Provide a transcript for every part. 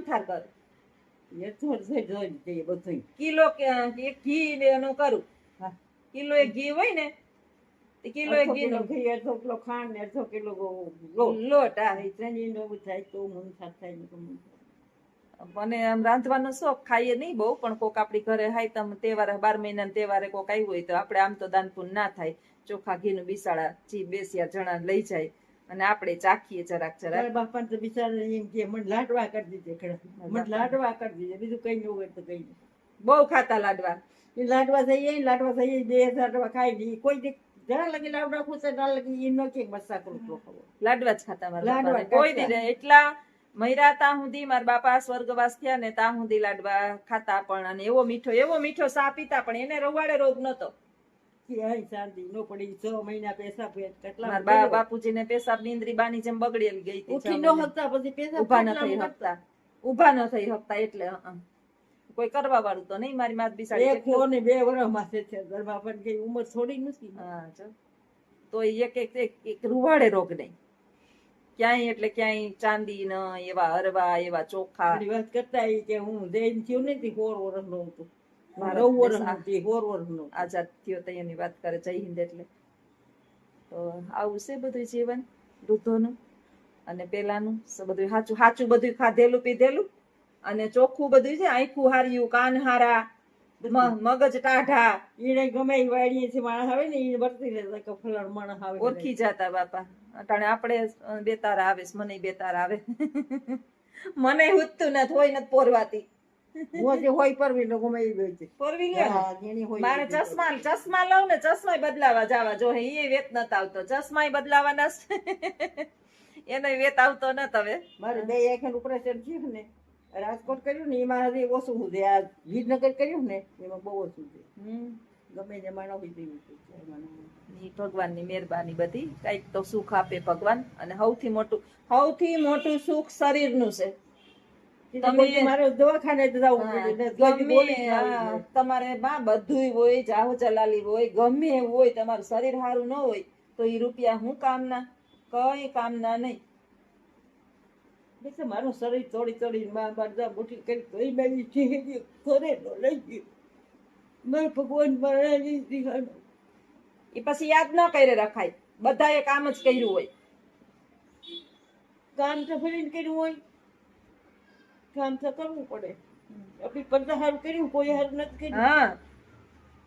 થાર કરું. એ થોડ જોઈ જઈએ બધું. કિલો એક ઘી એનું કરું. કિલો એક ઘી હોય ને કિલો એક ઘી નું ઘી, અડધો કિલો ખાંડ ને અડધો કિલો લોટ. હા, ત્રણ થાય તો મન શાક થાય ને મને આમ રાંધવાનો શોખ, ખાઈએ નહીં બહુ, પણ કોક આપડી ઘરે હાયતમ તહેવારે 12 મહિના તહેવારે કોક આવ્યું હોય તો આપણે આમ તો દાનપુન ના થાય, ચોખા ઘીનું બિસાડા જી બેસ્યા જણા લઈ જાય અને આપણે ચાખીએ જરાક જરાક. બાપા તો બિચારા એમ કે મને લાડવા કરી દીધે, મને લાડવા કરી દીધે, બીજું કઈ ન હોય તો કઈ નહીં. બહુ ખાતા લાડવા. એ લાડવા થઈએ 2 લાડવા ખાઈ લઈએ. કોઈ જરા લગી લાડવા ખુશે ના લગી એમ ન કે મસ્સા રોટલો ખાવો. લાડવા જ ખાતા મારા બાપા. કોઈ દી એટલા મયરા તા સુધી મારા બાપા સ્વર્ગવાસ થયા ને તા સુધી લાડવા ખાતા, પણ અને એવો મીઠો સા પીતા, પણ એને રવાડે રોગ નતો. શાંતિ ન પડી. 6 મહિના પેશાબ કેટલા મારા બાપુજી ને પેશાબ નીંદરી બાની જેમ બગડેલી ગઈ હતી. ઉઠી ન શકતા, પછી પેશાબ ઉભા ન થઈ શકતા એટલે કોઈ કરવા વાળું તો નહીં. મારી માત બિસાડી 1 ને 2 વર્ષ માં છે ઘરમાં, પણ કઈ ઉંમર થોડી નથી. હા, તો એક રૂવાડે રોગ નહીં ક્યાંય, એટલે ક્યાંય ચાંદી ન એવા હરવા એવા ચોખા. વાત કરતા કે હું દેન થયું નથી 4 વર્ષ નો હતું, 9 વર્ષ નથી 4 વર્ષ નો આઝાદ થયો તો એની વાત કરે જય હિન્દ. એટલે તો આવું છે બધું જીવન વૃદ્ધોનું અને પેલાનું બધું સાચું સાચું, બધું ખાધેલું પીધેલું અને ચોખ્ખું બધું છે. આંખું હાર્યું, કાન હારા, મગજ ટાઢા. એને ગમે વાડીએ છે માણસ આવે ને એ વર્તી રહેતા કે ફલાણ માણસ આવે, ઓળખી જતા બાપા. અટાણે આપણે બેતારા આવે, મને બેતારા આવે. મને હુતું નથી, હોય નથી પોરવાતી. હોય પરવી લો ગમે એ છે પોરવી લે. મારે ચશ્મા લઉં ને ચશ્મા બદલાવા જવા જો એ વેત નતા આવતો. ચશ્મા બદલાવાના એનો વેત આવતો નત. હવે મારે 2 આંખનું ઓપરેશન થયું ને રાજકોટ કર્યું ને એમાં હજી ઓછું છે. આ વિજનગર કર્યું ને એમાં બહુ ઓછું છે. ગમે તે માણસ ભગવાનની મહેરબાની બધી. કઈક તો સુખ આપે ભગવાન. અને સૌથી મોટું સુખ શરીરનું છે. મારે દવાખાને તમારે બધું હોય, જાહો જલાલી હોય, ગમે એવું હોય, તમારું શરીર સારું ન હોય તો એ રૂપિયા હું કામના? કઈ કામના નહીં. મારું શરીર તોડી મોટી કરી તો લઈ ગયું. મારે ભગવાન એ પછી યાદ ન કરે રખાય. બધાએ કામ જ કર્યું હોય. કામ તો ફરીને કર્યું હોય, કામ તો કરવું પડે. આપડી પડદા હારું કર્યું, કોઈ હારું નથી કર્યું. હા,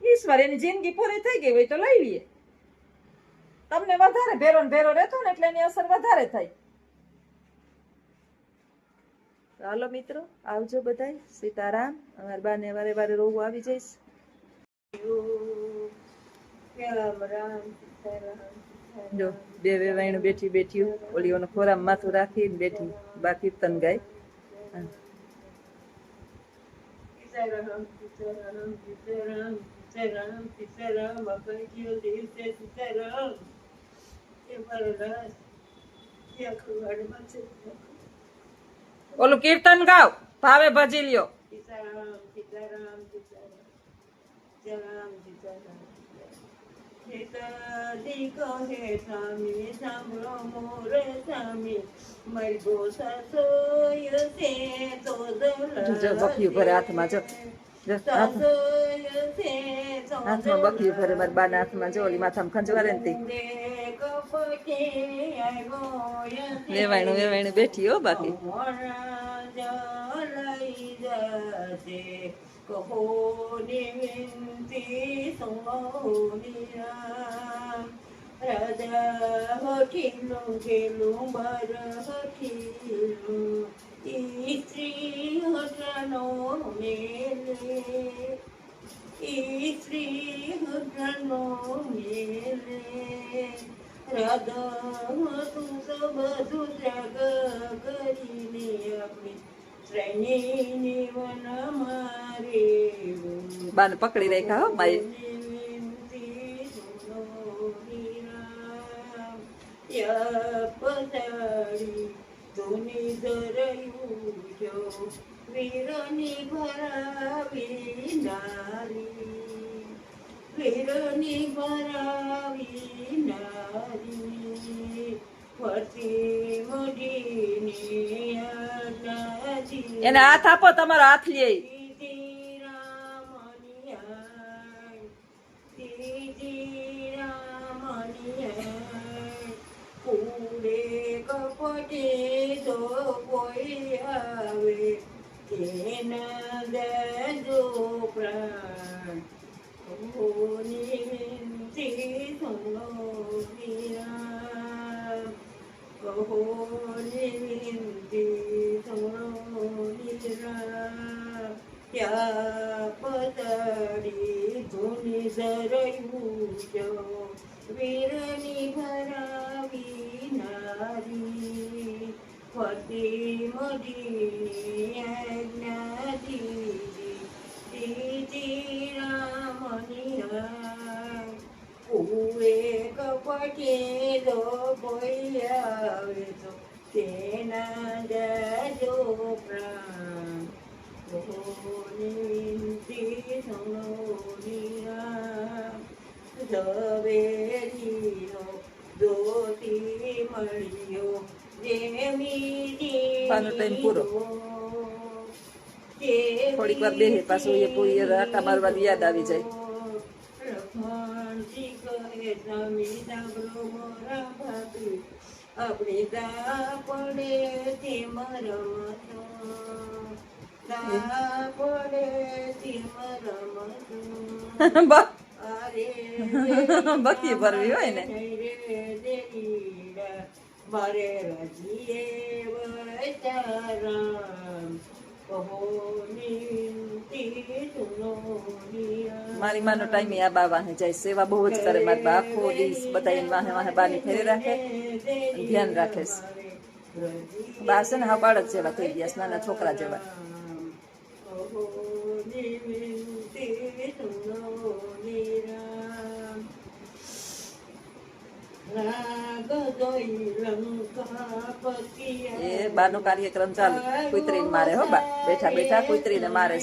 ઈશ્વર એની જિંદગી પૂરી થઈ ગઈ હોય તો લઈ લઈએ. તમને વધારે ભેરો ને ભેરો રહેતો ને એટલે એની અસર વધારે થાય. હાલો મિત્રો, આવજો બધાય. સીતારામ. અમારા બાને વારે વારે રોવું આવી જઈશ. જો 2 વેવાણું બેઠી ઓલીઓનો ખોરામ માથું રાખી બેઠી, બા કીર્તન ગાય. સીતારામ સીતારામ સીતારામ સીતારામ સીતારામ અપરિચિત દિવસે સીતારામ. એ મારો રાસ ખુવાડમાં છે. ઓલું કીર્તન ગાવ, ભાવે ભજી લ્યો. સીતારામ સીતારામ સીતારામ સીતારામ સીતારામ. સીતાજી કહે સ્વામી સાંભળો મોરે સ્વામી, મારી ગોસા સોય છે તો બખ્યું ભરે હાથમાં. જો હાથમાં બખ્યું ભરે મારા બાના હાથમાં. જો ઓલી માથામાં ખંજવારે ને વેવાણું બેઠી હો. બાકી કહો વિનતી સોનિયા. રાજા હઠીલું ગેલું બર હઠીલું, સ્ત્રી હટનો મેલે, સ્ત્રી હટનો મેલે. રાધા તું તો બધું ત્યાગ કરીને આપણી શ્રેણી વન મારે. બાને પકડી રાખ્યા હો માએ. પસાડી તુની ધરયું જો વીરની ભરાવી નારી, વીરની ભરાવી નારી. ફરતી મોઢીની એને હાથ આપો, તમારો હાથ લે. કૂડે કપટે જો કોઈ આવે તેના દેજો પ્રાણ ઓની વિનતી સુનો વિરામ કહોની વિનતી સુનો વિરામ ત્યાં પતડી ધૂની ધરયું જો વીરની ભરાવી નારી ફતી મદીની આજ્ઞા દીદી રામની કુએ કપટે જો કોઈ આવે તો તેના દેજો પ્રાણ વિનતી સુનો નિરામ ઝવેરીનો દોતી મળ્યો પાનો ટાઈમ પૂરો. થોડીક વાર બેહે, પાછું એ પૂરી આટા મારવાની યાદ આવી જાય. લક્ષ્મણજી કહે તમે સાંભળો મોરા ભાભી આપણે દા પડે તેમ રમતો દા પડે તેમ રમતો બકી ભરવી હોય ને. મારે રજીએ વચારામ મારી માનો ટાઈમે આ બા વાહે જાય, સેવા બહુ જ કરે. મારી બા આખો દિવસ બધા વાહે વાહે બાની ફેરી રાખે, ધ્યાન રાખે છે. બા છે ને હા બાળક જેવા થઈ ગયા, નાના છોકરા જેવા. એ બાનો કાર્યક્રમ ચાલુ. કુતરીને મારે હો બા, બેઠા બેઠા કુતરીને મારે.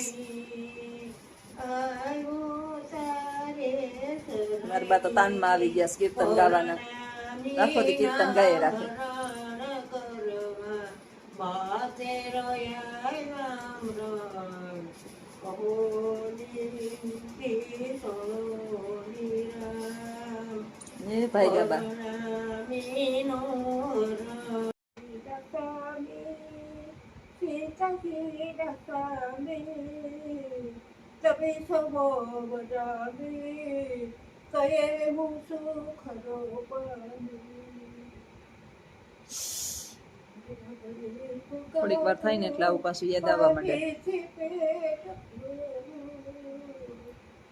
મારી બા તો તાનમાં આવી ગયા, કીર્તન ગાવાના. આખો દી કીર્તન ગાય રાખે. એ ભાઈ ગા બા તબે સવો બજાવે કહે હું સુખ રો થોડીક વાર થાય ને એટલે આવું પાછું યાદ આવવા માંડે.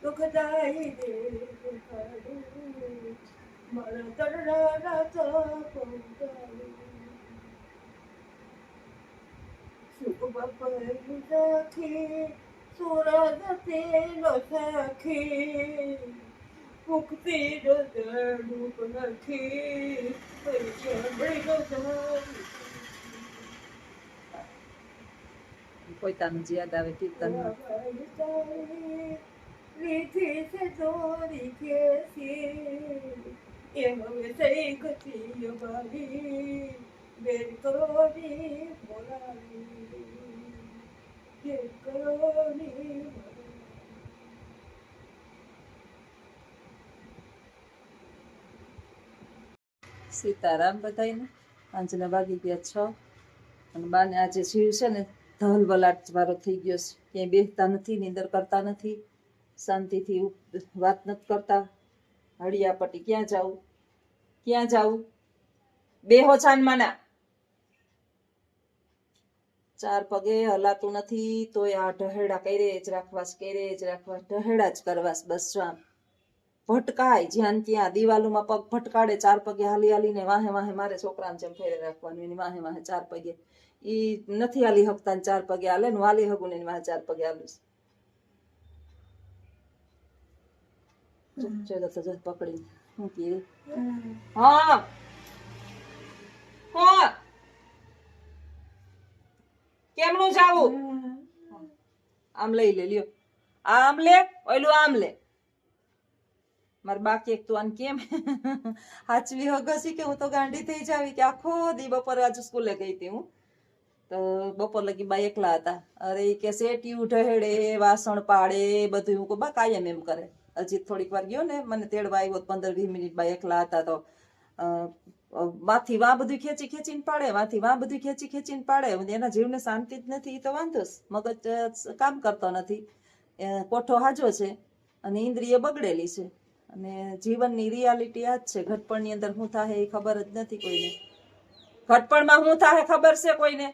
દુઃખદાયી દે મારા તરડા સુખ બાપા સખી સુરત તેલો સખી મુક્તિ ડૂબ નથી પોતાનું જ યાદ આવે કીર્તન. રીથી સે દોરી કેસી એ હવે સહી ગતિ અમારી બેન કરોની બોલાવી બેન કરોની. સીતારામ બધાયને. સાંજના વાગી ગયા 6 અને બાને આજે જીવ છે ને ધલ વલાટ વાળો થઈ ગયો છે. ક્યાંય બેસતા નથી, નીંદર કરતા નથી, શાંતિથી વાત નથી કરતા. હળિયાપટ્ટી ક્યાં જાવું, ક્યાં જાવું, બેહો છાનમાના. 4 પગે હલાતું નથી તોય આ ઢહેડા કરે જ રાખવા, કરે જ રાખવા, ઢહેડા જ કરવા. બસ આમ ભટકાય જ્યાં ત્યાં, દિવાલોમાં પગ ભટકાડે. 4 પગે હાલી હાલીને વાહે વાહે મારે છોકરાને જેમ ફેરે રાખવાનું. એની વાહે વાહે 4 પગે. ઈ નથી હાલી હકતા ને 4 પગે હાલે ને, વાલી હગું ને એની વાહે 4 પગે હાલું. પકડી હું કીધું હા હા કેમનું જાવું? આમ લઈ લે, લ્યો આમ લે, ઓલું આમ લે. મારે બાકી એક તું આને કેમ હાચવી હગસી કે હું તો ગાંડી થઈ જાવી કે આખો દી બપોર આજે સ્કૂલે ગઈ હતી હું. તો બપોર લગી બા એકલા હતા. અરે ઈ કે શેટીયું ઢહેડે, વાસણ પાડે, બધું. હું કહું બા કાયમ એમ કરે. હજી થોડીક વાર ગયો ને મને તેડવા આવ્યો 15-20 મિનિટ બા એકલા હતા તો વાથી વા બધું ખેંચી ખેંચીને પાડે, વાથી વા બધું ખેંચી ખેંચીને પાડે. એના જીવને શાંતિ જ નથી તો વાંધો. મગજ કામ કરતો નથી, કોઠો હાજો છે અને ઇન્દ્રિય બગડેલી છે. અને જીવનની રિયાલિટી આ જ છે. ઘટપણની અંદર શું થાય એ ખબર જ નથી કોઈને. ઘટપણમાં શું થાય ખબર છે કોઈને?